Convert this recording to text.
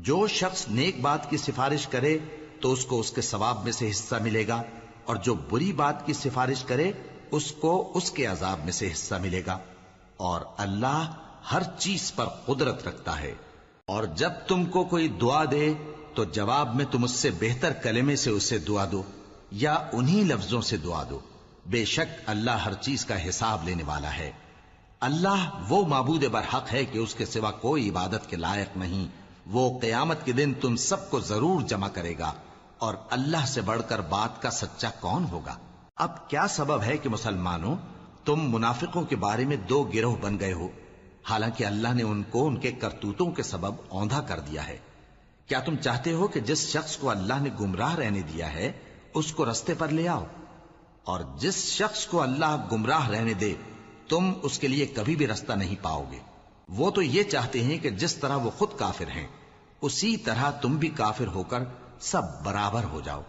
جو شخص نیک بات کی سفارش کرے تو اس کو اس کے ثواب میں سے حصہ ملے گا، اور جو بری بات کی سفارش کرے اس کو اس کے عذاب میں سے حصہ ملے گا، اور اللہ ہر چیز پر قدرت رکھتا ہے۔ اور جب تم کو کوئی دعا دے تو جواب میں تم اس سے بہتر کلمے سے اسے دعا دو یا انہی لفظوں سے دعا دو، بے شک اللہ ہر چیز کا حساب لینے والا ہے۔ اللہ وہ معبود برحق ہے کہ اس کے سوا کوئی عبادت کے لائق نہیں۔ وہ قیامت کے دن تم سب کو ضرور جمع کرے گا، اور اللہ سے بڑھ کر بات کا سچا کون ہوگا؟ اب کیا سبب ہے کہ مسلمانوں تم منافقوں کے بارے میں دو گروہ بن گئے ہو، حالانکہ اللہ نے ان کو ان کے کرتوتوں کے سبب اوندھا کر دیا ہے؟ کیا تم چاہتے ہو کہ جس شخص کو اللہ نے گمراہ رہنے دیا ہے اس کو رستے پر لے آؤ، اور جس شخص کو اللہ گمراہ رہنے دے تم اس کے لیے کبھی بھی رستہ نہیں پاؤ گے؟ وہ تو یہ چاہتے ہیں کہ جس طرح وہ خود کافر ہیں اسی طرح تم بھی کافر ہو کر سب برابر ہو جاؤ۔